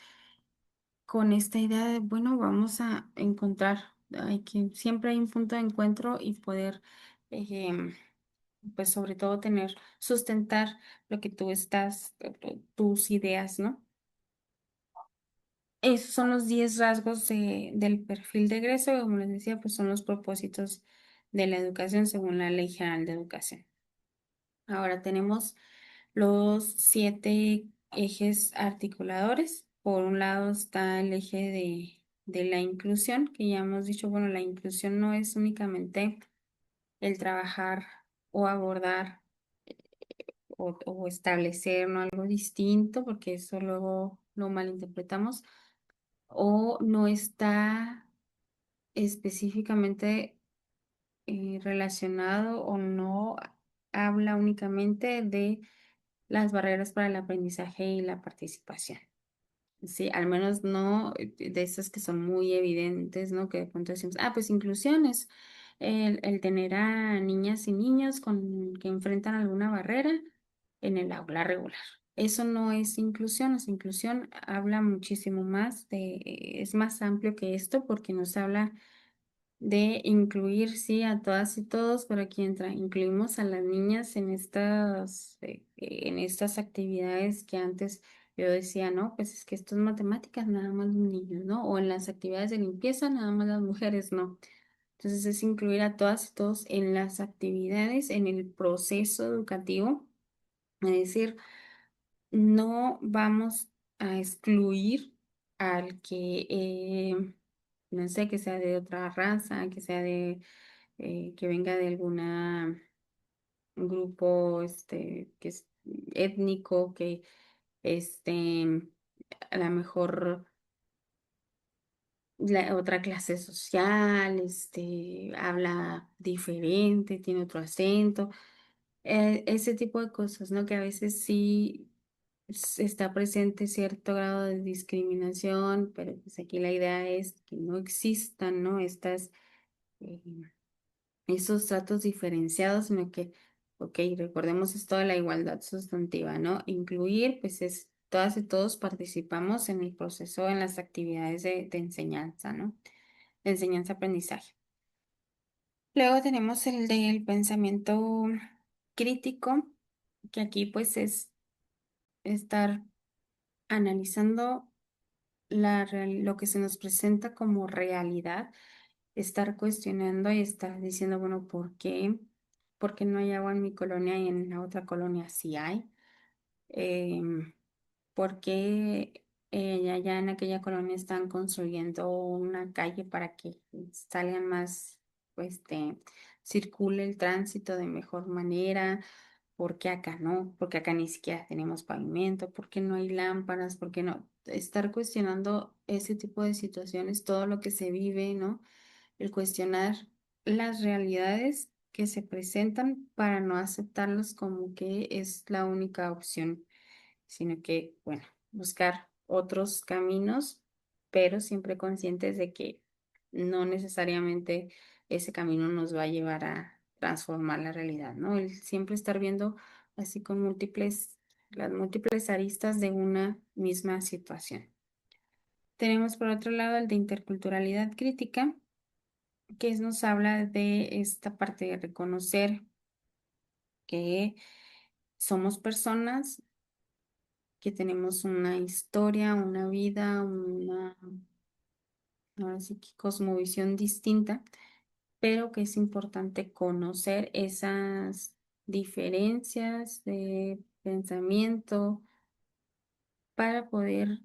con esta idea de, bueno, vamos a encontrar, hay que, siempre hay un punto de encuentro y poder em, pues sobre todo sustentar lo que tú estás, tus ideas, ¿no? Esos son los 10 rasgos del perfil de egreso, como les decía, pues son los propósitos de la educación según la Ley General de Educación. Ahora tenemos los 7 ejes articuladores. Por un lado está el eje de la inclusión, que ya hemos dicho, bueno, la inclusión no es únicamente el trabajar o abordar o establecer, ¿no? Algo distinto, porque eso luego lo malinterpretamos, o no está específicamente relacionado o no habla únicamente de las barreras para el aprendizaje y la participación. Sí, al menos no de esas que son muy evidentes, ¿no? Que de pronto decimos, ah, pues inclusión es el tener a niñas y niños que enfrentan alguna barrera en el aula regular. Eso no es inclusión, inclusión habla muchísimo más es más amplio que esto porque nos habla de incluir, sí, a todas y todos, pero aquí entra, incluimos a las niñas en estas actividades que antes yo decía, no, pues es que esto es matemáticas, nada más los niños, ¿no? O en las actividades de limpieza, nada más las mujeres, no. Entonces es incluir a todas y todos en las actividades, en el proceso educativo, es decir, no vamos a excluir al que, no sé, que sea de otra raza, que sea que venga de alguna grupo, que es étnico, que, a lo mejor la otra clase social, habla diferente, tiene otro acento, ese tipo de cosas, ¿no? Que a veces sí está presente cierto grado de discriminación, pero pues aquí la idea es que no existan, ¿no? Eh, esos tratos diferenciados, sino que, ok, recordemos esto de la igualdad sustantiva, ¿no? Incluir, pues es, todas y todos participamos en el proceso, en las actividades de enseñanza, ¿no? De enseñanza-aprendizaje. Luego tenemos el del pensamiento crítico, que aquí pues es estar analizando lo que se nos presenta como realidad, estar cuestionando y estar diciendo, bueno, ¿por qué? ¿Por qué no hay agua en mi colonia y en la otra colonia sí hay? Em, ¿Por qué allá en aquella colonia están construyendo una calle para que salgan más, pues, circule el tránsito de mejor manera? ¿Por qué acá no? Porque acá ni siquiera tenemos pavimento, ¿por qué no hay lámparas? ¿Por qué no? Estar cuestionando ese tipo de situaciones, todo lo que se vive, ¿no? El cuestionar las realidades que se presentan para no aceptarlos como que es la única opción, sino que, bueno, buscar otros caminos, pero siempre conscientes de que no necesariamente ese camino nos va a llevar a transformar la realidad, ¿no? El siempre estar viendo así con las múltiples aristas de una misma situación. Tenemos por otro lado el de interculturalidad crítica, nos habla de esta parte de reconocer que somos personas, que tenemos una historia, una vida, ahora sí que cosmovisión distinta, pero que es importante conocer esas diferencias de pensamiento para poder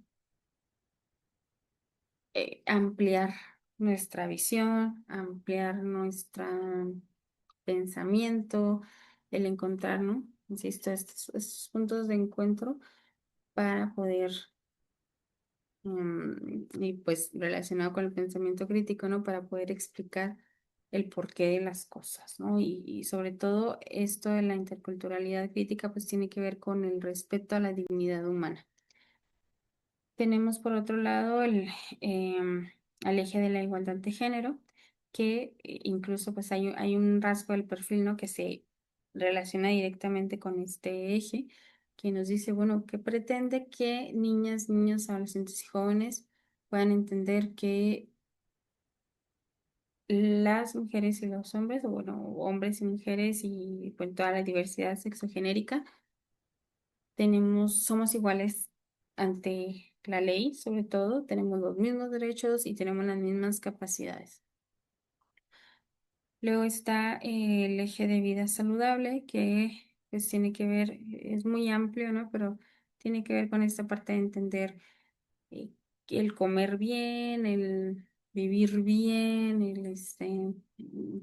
ampliar nuestra visión, ampliar nuestro pensamiento, el encontrar, ¿no? Insisto, estos puntos de encuentro para poder, y pues relacionado con el pensamiento crítico, ¿no? Para poder explicar el porqué de las cosas, ¿no? Y sobre todo esto de la interculturalidad crítica, pues tiene que ver con el respeto a la dignidad humana. Tenemos por otro lado al eje de la igualdad de género, que incluso pues hay un rasgo del perfil, ¿no? Que se relaciona directamente con este eje, que nos dice, bueno, que pretende que niñas, niños, adolescentes y jóvenes puedan entender que las mujeres y los hombres, o bueno, hombres y mujeres y pues toda la diversidad sexogenérica, somos iguales ante la ley, sobre todo, tenemos los mismos derechos y tenemos las mismas capacidades. Luego está el eje de vida saludable, que pues tiene que ver, es muy amplio, ¿no? Pero tiene que ver con esta parte de entender eh, que el comer bien, el vivir bien,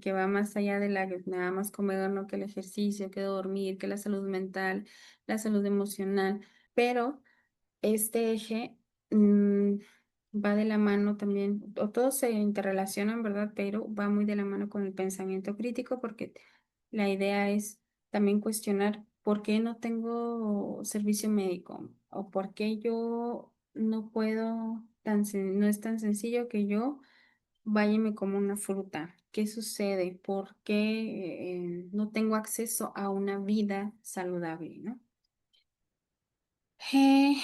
que va más allá de nada más comer, ¿no? Que el ejercicio, que dormir, que la salud mental, la salud emocional, pero este eje mm, va de la mano también, o todos se interrelacionan, ¿verdad? Pero va muy de la mano con el pensamiento crítico porque la idea es también cuestionar por qué no tengo servicio médico o por qué yo no puedo, no es tan sencillo que yo vaya y me como una fruta. ¿Qué sucede? ¿Por qué no tengo acceso a una vida saludable, ¿no? Eh,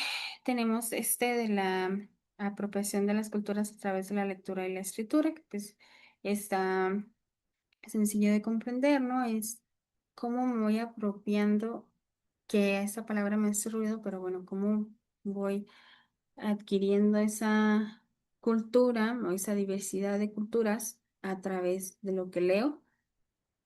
Tenemos este de la apropiación de las culturas a través de la lectura y la escritura, que pues está sencillo de comprender, ¿no? Es cómo me voy apropiando, que esa palabra me hace ruido, pero bueno, cómo voy adquiriendo esa cultura o esa diversidad de culturas a través de lo que leo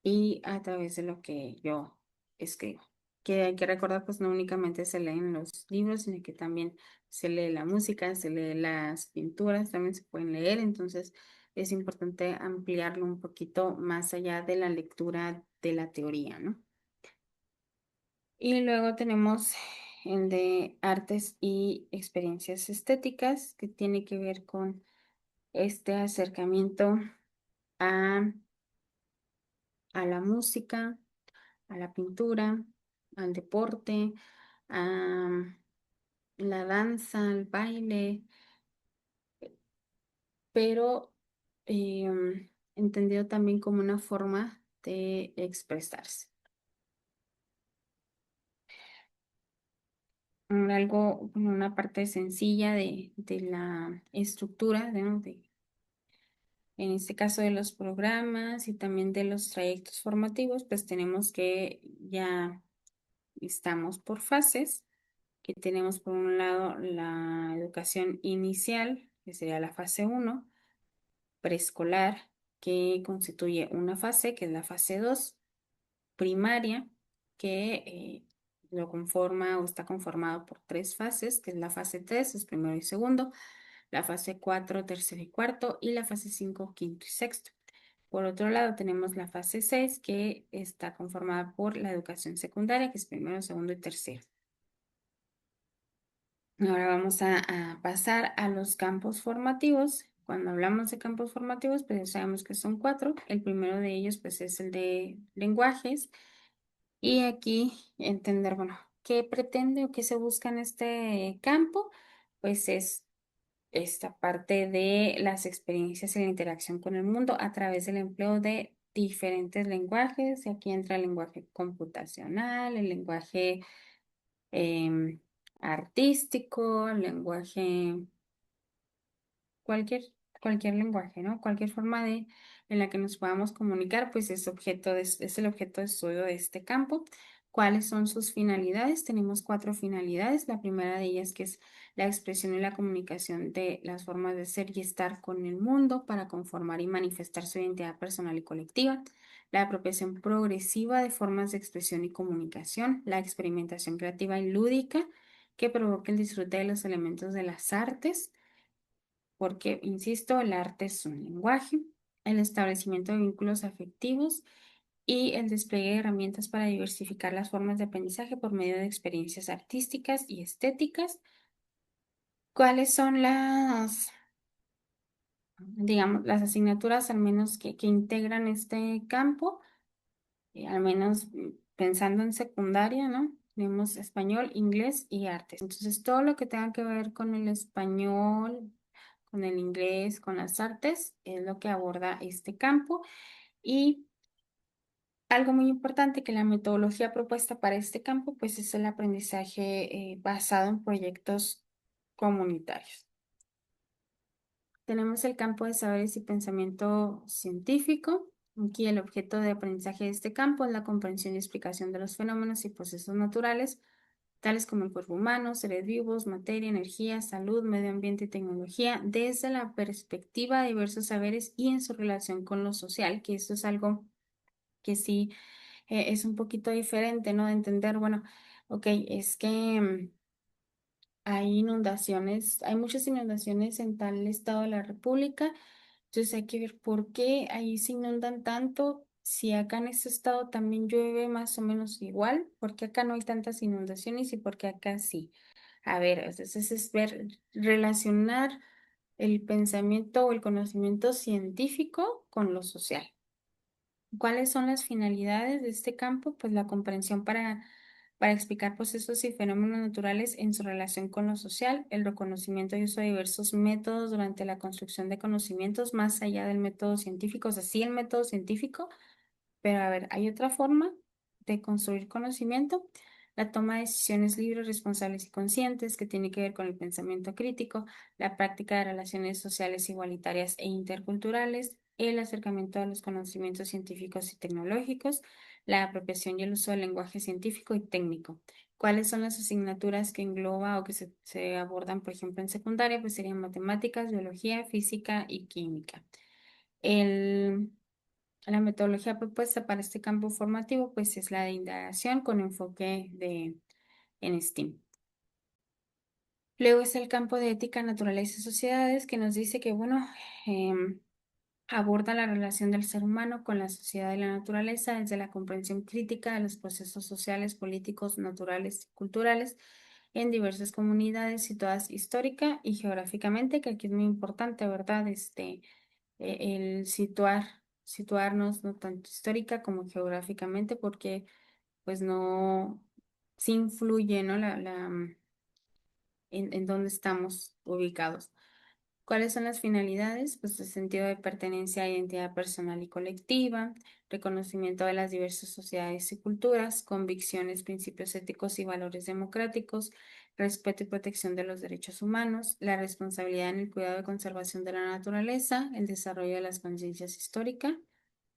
y a través de lo que yo escribo. Que hay que recordar, pues no únicamente se leen los libros, sino que también se lee la música, se lee las pinturas, también se pueden leer, entonces es importante ampliarlo un poquito más allá de la lectura de la teoría, ¿no? Y luego tenemos el de artes y experiencias estéticas, que tiene que ver con este acercamiento a, a la música, a la pintura, al deporte, a la danza, al baile, pero entendido también como una forma de expresarse. Algo, como una parte sencilla de la estructura, ¿no? En este caso de los programas y también de los trayectos formativos, pues tenemos que ya estamos por fases, que tenemos por un lado la educación inicial, que sería la fase uno, preescolar, que constituye una fase, que es la fase 2, primaria, que lo conforma o está conformado por tres fases, que es la fase 3, es primero y segundo, la fase 4, tercero y cuarto, y la fase 5, quinto y sexto. Por otro lado, tenemos la fase 6, que está conformada por la educación secundaria, que es primero, segundo y tercero. Ahora vamos a pasar a los campos formativos. Cuando hablamos de campos formativos, pues ya sabemos que son cuatro. El primero de ellos, pues, es el de lenguajes. Y aquí entender, bueno, ¿Qué pretende o qué se busca en este campo? Pues es esta parte de las experiencias y la interacción con el mundo a través del empleo de diferentes lenguajes. Y aquí entra el lenguaje computacional, el lenguaje em, artístico, el lenguaje cualquier, cualquier lenguaje, ¿no? Cualquier forma en la que nos podamos comunicar, pues es el objeto de estudio de este campo. ¿Cuáles son sus finalidades? Tenemos cuatro finalidades. La primera de ellas que es la expresión y la comunicación de las formas de ser y estar con el mundo para conformar y manifestar su identidad personal y colectiva. La apropiación progresiva de formas de expresión y comunicación. La experimentación creativa y lúdica que provoca el disfrute de los elementos de las artes porque, insisto, el arte es un lenguaje, el establecimiento de vínculos afectivos y el despliegue de herramientas para diversificar las formas de aprendizaje por medio de experiencias artísticas y estéticas. ¿Cuáles son digamos, las asignaturas al menos que integran este campo? Al menos pensando en secundaria, ¿no? Tenemos español, inglés y artes. Entonces, todo lo que tenga que ver con el español, con el inglés, con las artes, es lo que aborda este campo. Y algo muy importante que la metodología propuesta para este campo, pues es el aprendizaje basado en proyectos comunitarios. Tenemos el campo de saberes y pensamiento científico. Aquí el objeto de aprendizaje de este campo es la comprensión y explicación de los fenómenos y procesos naturales, tales como el cuerpo humano, seres vivos, materia, energía, salud, medio ambiente y tecnología, desde la perspectiva de diversos saberes y en su relación con lo social, que esto es algo que sí es un poquito diferente, ¿no? De entender, bueno, ok, es que hay inundaciones, hay muchas inundaciones en tal estado de la República, entonces hay que ver por qué ahí se inundan tanto, si acá en este estado también llueve más o menos igual, porque acá no hay tantas inundaciones y porque acá sí. A ver, entonces es ver, relacionar el pensamiento o el conocimiento científico con lo social. ¿Cuáles son las finalidades de este campo? Pues la comprensión para explicar procesos y fenómenos naturales en su relación con lo social, el reconocimiento y uso de diversos métodos durante la construcción de conocimientos más allá del método científico, o sea, sí el método científico, pero a ver, hay otra forma de construir conocimiento, la toma de decisiones libres, responsables y conscientes, que tiene que ver con el pensamiento crítico, la práctica de relaciones sociales igualitarias e interculturales, el acercamiento a los conocimientos científicos y tecnológicos, la apropiación y el uso del lenguaje científico y técnico. ¿Cuáles son las asignaturas que engloba o que se abordan, por ejemplo, en secundaria? Pues serían matemáticas, biología, física y química. El la metodología propuesta para este campo formativo, pues es la de indagación con enfoque en STEAM. Luego es el campo de ética, naturaleza y sociedades que nos dice que, bueno, em, aborda la relación del ser humano con la sociedad y la naturaleza desde la comprensión crítica de los procesos sociales, políticos, naturales y culturales en diversas comunidades situadas histórica y geográficamente, que aquí es muy importante, ¿verdad? El situarnos no tanto histórica como geográficamente, porque pues no, sí influye, ¿no? En dónde estamos ubicados. ¿Cuáles son las finalidades? Pues el sentido de pertenencia a identidad personal y colectiva, reconocimiento de las diversas sociedades y culturas, convicciones, principios éticos y valores democráticos, respeto y protección de los derechos humanos, la responsabilidad en el cuidado y conservación de la naturaleza, el desarrollo de las conciencias histórica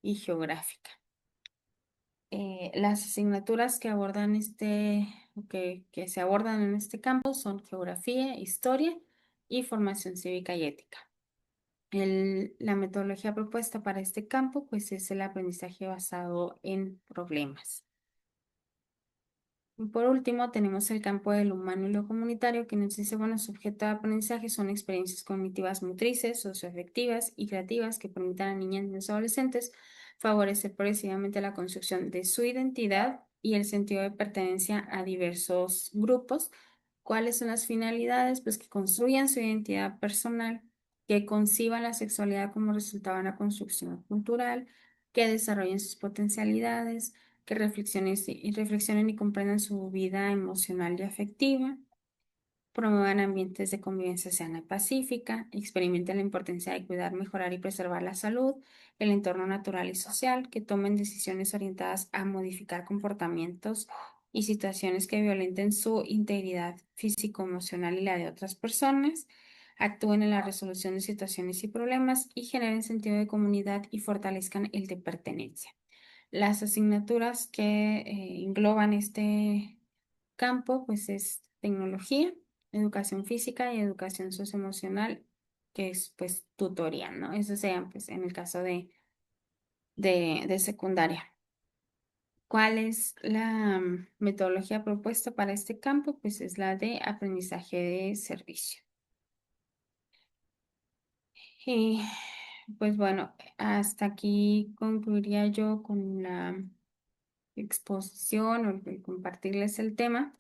y geográfica. Las asignaturas que abordan que se abordan en este campo son geografía, historia y formación cívica y ética. La metodología propuesta para este campo, pues es el aprendizaje basado en problemas. Y por último, tenemos el campo del humano y lo comunitario, que nos dice, bueno, su objeto de aprendizaje son experiencias cognitivas motrices, socioafectivas y creativas que permitan a niñas y niños adolescentes favorecer progresivamente la construcción de su identidad y el sentido de pertenencia a diversos grupos. ¿Cuáles son las finalidades? Pues que construyan su identidad personal, que conciban la sexualidad como resultado de una construcción cultural, que desarrollen sus potencialidades, que reflexionen y comprendan su vida emocional y afectiva, promuevan ambientes de convivencia sana y pacífica, experimenten la importancia de cuidar, mejorar y preservar la salud, el entorno natural y social, que tomen decisiones orientadas a modificar comportamientos y situaciones que violenten su integridad físico-emocional y la de otras personas, actúen en la resolución de situaciones y problemas y generen sentido de comunidad y fortalezcan el de pertenencia. Las asignaturas que engloban este campo, pues es tecnología, educación física y educación socioemocional, que es pues tutoría, ¿no? Eso sean pues en el caso de secundaria. ¿Cuál es la metodología propuesta para este campo? Pues es la de aprendizaje de servicio. Y pues bueno, hasta aquí concluiría yo con la exposición o el compartirles el tema.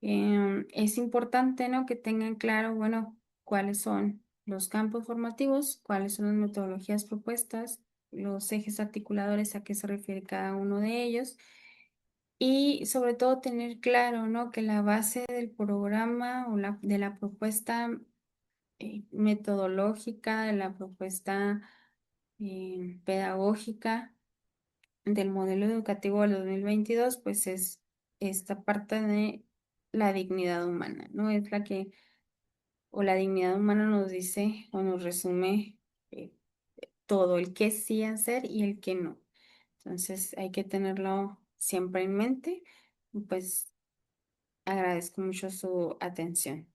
Es importante, ¿no? Que tengan claro, bueno, cuáles son los campos formativos, cuáles son las metodologías propuestas, los ejes articuladores, a qué se refiere cada uno de ellos y sobre todo tener claro, ¿no? Que la base del programa o de la propuesta metodológica, de la propuesta pedagógica del modelo educativo del 2022, pues es esta parte de la dignidad humana, ¿no? Es la que, o la dignidad humana nos dice o nos resume eh, todo, el que sí hacer y el que no. Entonces hay que tenerlo siempre en mente. Pues agradezco mucho su atención.